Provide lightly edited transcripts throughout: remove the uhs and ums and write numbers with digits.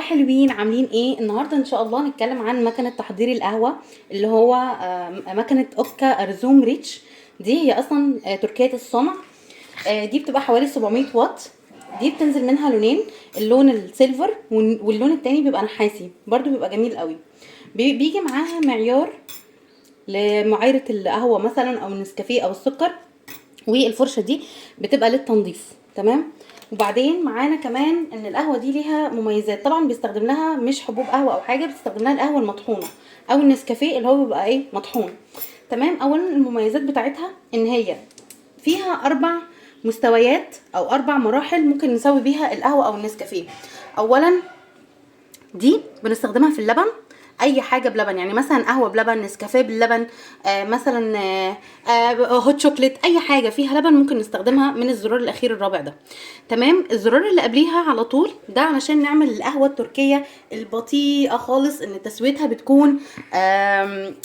حلوين، عاملين ايه النهارده؟ ان شاء الله هنتكلم عن مكنه تحضير القهوه اللي هو مكنه اوكا ارزوم ريتش. دي هي اصلا تركيه الصنع. دي بتبقى حوالي 700 واط. دي بتنزل منها لونين، اللون السيلفر واللون التاني بيبقى نحاسي، برضو بيبقى جميل قوي. بيجي معاها معيار لمعايره القهوه مثلا او النسكافيه او السكر، والفرشه دي بتبقى للتنظيف. تمام. وبعدين معانا كمان ان القهوه دي ليها مميزات، طبعا بيستخدم لها مش حبوب قهوه او حاجه، بيستخدم لها القهوه المطحونه او النسكافيه اللي هو بيبقى ايه مطحون. تمام. اولا المميزات بتاعتها ان هي فيها 4 مستويات او 4 مراحل ممكن نسوي بيها القهوه او النسكافيه. اولا دي بنستخدمها في اللبن، اي حاجه بلبن، يعني مثلا قهوه بلبن، نسكافيه باللبن، مثلا هوت شوكليت، اي حاجه فيها لبن ممكن نستخدمها من الزرار الاخير الرابع ده. تمام. الزرار اللي قبليها على طول ده علشان نعمل القهوه التركيه البطيئه خالص، ان تسويتها بتكون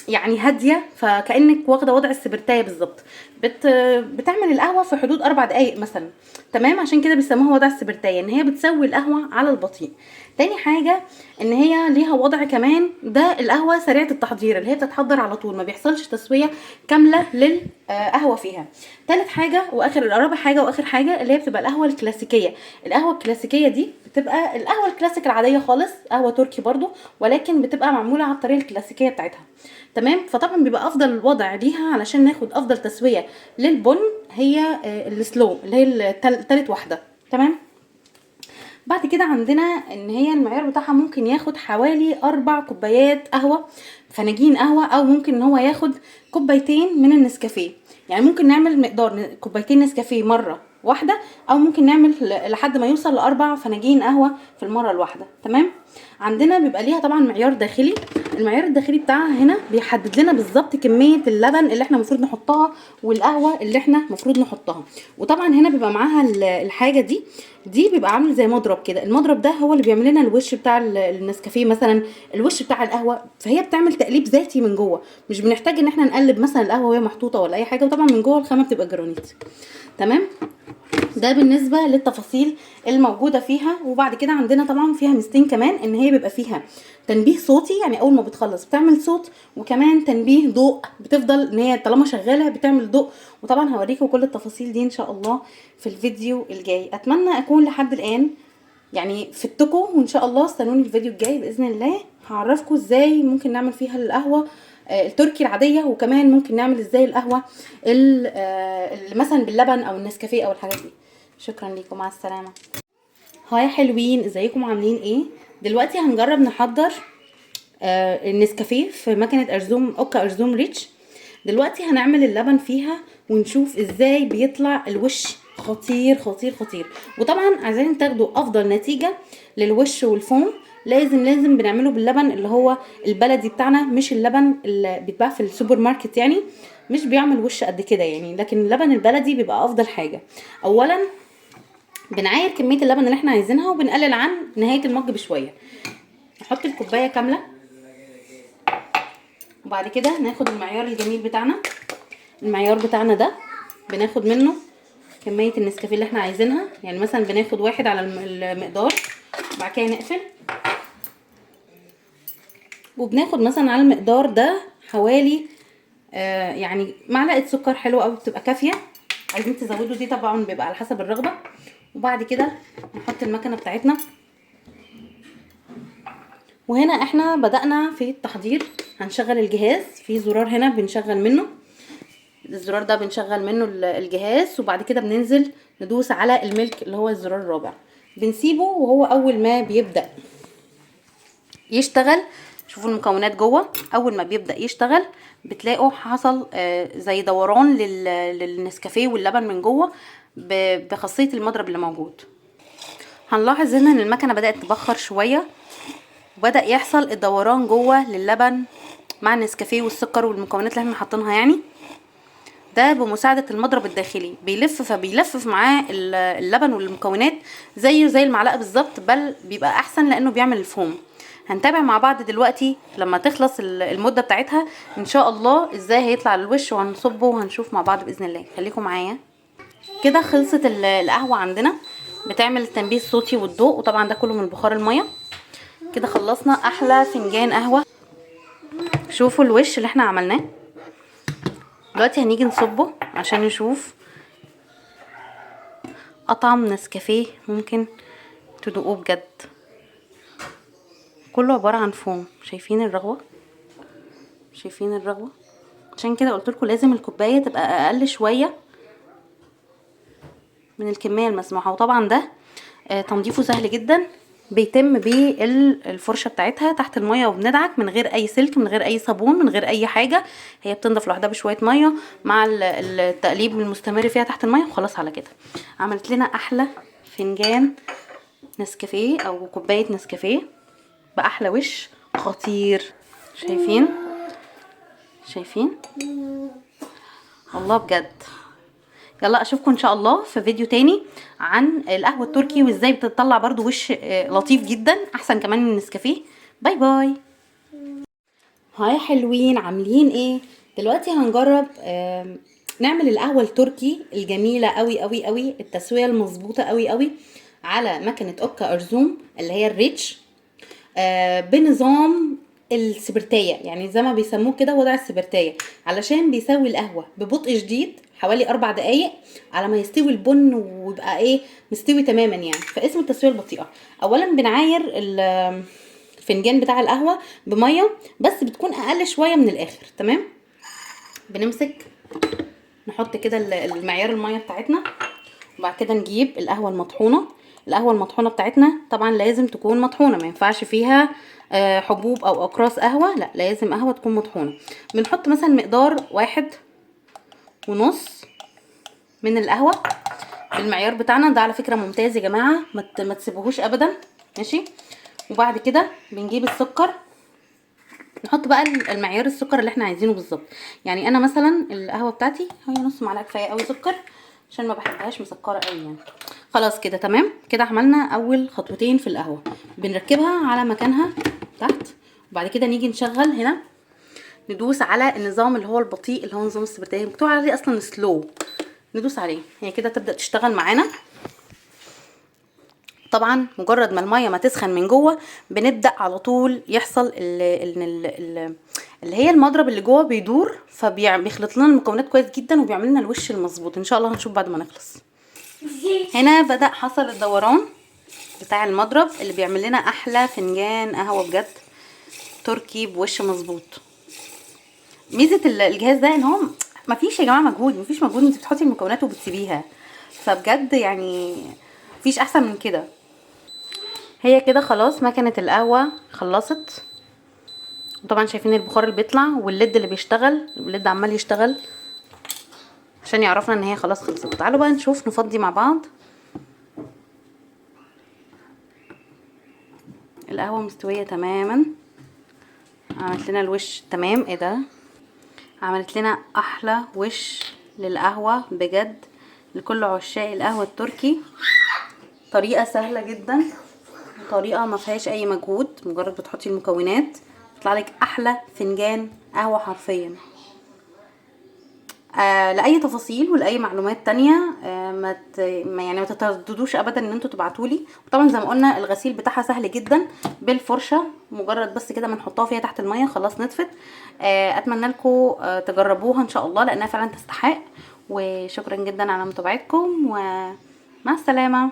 يعني هاديه، فكانك واخده وضع السبرتايه بالظبط. بتعمل القهوه في حدود 4 دقايق مثلا. تمام. عشان كده بيسموها وضع السبرتايه، ان هي بتسوي القهوه على البطيء. تاني حاجه ان هي ليها وضع كمان، ده القهوه سريعه التحضير اللي هي بتتحضر على طول، ما بيحصلش تسويه كامله للقهوه فيها. تالت حاجه رابع حاجه واخر حاجه اللي هي بتبقى القهوه الكلاسيكيه. القهوه الكلاسيكيه دي بتبقى القهوه الكلاسيك العاديه خالص، قهوه تركي برضو، ولكن بتبقى معموله على الطريقه الكلاسيكيه بتاعتها. تمام. فطبعا بيبقى افضل وضع ليها علشان ناخد افضل تسويه للبن هي السلو اللي هي تالت واحده. تمام. بعد كده عندنا ان هي المعيار بتاعها ممكن ياخد حوالي 4 كوبايات قهوة، فناجين قهوة، او ممكن ان هو ياخد 2 كوبايات من النسكافيه. يعني ممكن نعمل مقدار 2 كوبايات نسكافيه مرة واحدة، او ممكن نعمل لحد ما يوصل ل4 فناجين قهوة في المرة الواحدة. تمام. عندنا بيبقى ليها طبعا معيار داخلي. المعيار الداخلي بتاعها هنا بيحدد لنا بالظبط كمية اللبن اللي احنا المفروض نحطها والقهوة اللي احنا المفروض نحطها. وطبعا هنا بيبقى معاها الحاجة دي بيبقى عامل زي مضرب كده. المضرب ده هو اللي بيعمل لنا الوش بتاع النسكافيه مثلا، الوش بتاع القهوه، فهي بتعمل تقليب ذاتي من جوه، مش بنحتاج ان احنا نقلب مثلا القهوه وهي محطوطه ولا اي حاجه. وطبعا من جوه الخامه بتبقى جرانيت. تمام. ده بالنسبه للتفاصيل الموجوده فيها. وبعد كده عندنا طبعا فيها ميزتين كمان، ان هي بيبقى فيها تنبيه صوتي، يعني اول ما بتخلص بتعمل صوت، وكمان تنبيه ضوء، بتفضل ان هي طالما شغاله بتعمل ضوء. وطبعا هوريكم كل التفاصيل دي ان شاء الله في الفيديو الجاي. اتمنى اكون لحد الان يعني فدتكم، وان شاء الله استنوني الفيديو الجاي باذن الله. هعرفكم ازاي ممكن نعمل فيها القهوه التركي العاديه، وكمان ممكن نعمل ازاي القهوه اللي مثلا باللبن او النسكافيه او الحاجات دي. شكرا لكم، مع السلامه. هاي حلوين، ازيكم عاملين ايه؟ دلوقتي هنجرب نحضر النسكافيه في مكنه اوكا ارزوم ريتش. دلوقتي هنعمل اللبن فيها ونشوف ازاي بيطلع الوش خطير خطير خطير. وطبعا عايزين تاخدوا افضل نتيجة للوش والفوم، لازم بنعمله باللبن اللي هو البلدي بتاعنا، مش اللبن اللي بيتباع في السوبر ماركت، يعني مش بيعمل وش قد كده يعني. لكن اللبن البلدي بيبقى افضل حاجة. اولا بنعاير كمية اللبن اللي احنا عايزينها، وبنقلل عن نهاية المج بشوية. نحط الكوباية كاملة، وبعد كده ناخد المعيار الجميل بتاعنا. المعيار بتاعنا ده بناخد منه كمية النسكافيه اللي احنا عايزينها، يعني مثلا بناخد 1 على المقدار، وبعد كده نقفل. وبناخد مثلا على المقدار ده حوالي يعني معلقة سكر حلوة اوي بتبقى كافية. عايزين تزودوا دي طبعا بيبقى على حسب الرغبة. وبعد كده نحط المكنة بتاعتنا. وهنا احنا بدأنا في التحضير. هنشغل الجهاز في زرار هنا بنشغل منه، الزرار ده بنشغل منه الجهاز. وبعد كده بننزل ندوس على الملك اللي هو الزرار الرابع، بنسيبه. وهو اول ما بيبدأ يشتغل، شوفوا المكونات جوه، اول ما بيبدأ يشتغل بتلاقوا حصل زي دوران للنسكافيه واللبن من جوه بخاصية المضرب اللي موجود. هنلاحظ هنا ان المكنة بدأت تبخر شوية، وبدأ يحصل الدوران جوه للبن مع النسكافيه والسكر والمكونات اللي احنا حاطينها. يعني ده بمساعدة المضرب الداخلي، فبيلفف معاه اللبن والمكونات زي المعلقة بالظبط، بل بيبقى احسن لانه بيعمل الفوم. هنتابع مع بعض دلوقتي لما تخلص المدة بتاعتها ان شاء الله ازاي هيطلع الوش، وهنصبه وهنشوف مع بعض باذن الله. خليكم معايا. كده خلصت القهوة عندنا، بتعمل التنبيه الصوتي والضوء، وطبعا ده كله من بخار المية. كده خلصنا احلى فنجان قهوه. شوفوا الوش اللي احنا عملناه. دلوقتي هنيجي نصبه عشان نشوف اطعم نسكافيه ممكن تدوقوه بجد. كله عباره عن فوم. شايفين الرغوه؟ شايفين الرغوه؟ عشان كده قلت لكم لازم الكوبايه تبقى اقل شويه من الكميه المسموحه. وطبعا ده تنظيفه سهل جدا، بيتم بالفرشه بتاعتها تحت الميه وبندعك من غير اي سلك، من غير اي صابون، من غير اي حاجه. هي بتنضف لوحدها بشويه ميه مع التقليب المستمر فيها تحت الميه، وخلاص على كده عملت لنا احلى فنجان نسكافيه او كوبايه نسكافيه باحلى وش خطير. شايفين؟ شايفين؟ والله بجد. يلا اشوفكم ان شاء الله في فيديو تاني عن القهوه التركي وازاي بتطلع برضو وش لطيف جدا، احسن كمان من النسكافيه. باي باي. هاي حلوين، عاملين ايه؟ دلوقتي هنجرب نعمل القهوه التركي الجميله قوي قوي قوي، التسويه المظبوطه قوي قوي على مكنه اوكا ارزوم اللي هي الريتش، بنظام السبرتايه، يعني زي ما بيسموه كده وضع السبرتايه، علشان بيسوي القهوه ببطء شديد حوالي 4 دقايق على ما يستوي البن ويبقى ايه مستوي تماما، يعني فاسمه التسويه البطيئه. اولا بنعاير الفنجان بتاع القهوه بميه، بس بتكون اقل شويه من الاخر. تمام. بنمسك نحط كده المعيار الميه بتاعتنا، وبعد كده نجيب القهوه المطحونه. القهوه المطحونه بتاعتنا طبعا لازم تكون مطحونه، ما ينفعش فيها حبوب او اقراص قهوه، لا لازم قهوه تكون مطحونه. بنحط مثلا مقدار 1.5 من القهوه بالمعيار بتاعنا ده. على فكره ممتاز يا جماعه، ما تسيبوهوش ابدا. ماشي. وبعد كده بنجيب السكر، نحط بقى المعيار السكر اللي احنا عايزينه بالظبط. يعني انا مثلا القهوه بتاعتي هي نص معلقه كفايه قوي سكر، عشان ما بحبهاش مسكره قوي يعني. خلاص كده تمام. كده عملنا اول خطوتين في القهوه، بنركبها على مكانها تحت، وبعد كده نيجي نشغل هنا، ندوس على النظام اللي هو البطيء اللي هو نظام السبرتايه، مكتوب عليه اصلا سلو، ندوس عليه. هي كده تبدا تشتغل معانا. طبعا مجرد ما الميه ما تسخن من جوه بنبدا على طول يحصل اللي هي المضرب اللي جوه بيدور، فبيخلط لنا المكونات كويس جدا وبيعمل لنا الوش المظبوط. ان شاء الله هنشوف بعد ما نخلص. هنا بدا حصل الدوران بتاع المضرب اللي بيعمل لنا احلى فنجان قهوه بجد تركي بوش مظبوط. ميزه الجهاز ده ان هو مفيش يا جماعه مجهود، مفيش مجهود، انت بتحطي المكونات وبتسيبيها، فبجد يعني مفيش احسن من كده. هي كده خلاص مكنه القهوه خلصت. وطبعا شايفين البخار اللي بيطلع والليد اللي بيشتغل، الليد عمال يشتغل عشان يعرفنا ان هي خلاص خلصت. تعالوا بقى نشوف نفضي مع بعض. القهوه مستويه تماما، عملت لنا الوش تمام. ايه ده، عملت لنا احلى وش للقهوه بجد لكل عشاق القهوه التركي. طريقه سهله جدا، طريقه ما فيهاش اي مجهود، مجرد بتحطي المكونات يطلع لك احلى فنجان قهوه حرفيا. لاي تفاصيل ولاي معلومات تانية ما تترددوش ابدا ان انتوا تبعتولي. وطبعا زي ما قلنا الغسيل بتاعها سهل جدا بالفرشه، مجرد بس كده ما نحطها فيها تحت الميه خلاص نطفت. اتمنى لكم تجربوها ان شاء الله لانها فعلا تستحق. وشكرا جدا على متابعتكم ومع السلامه.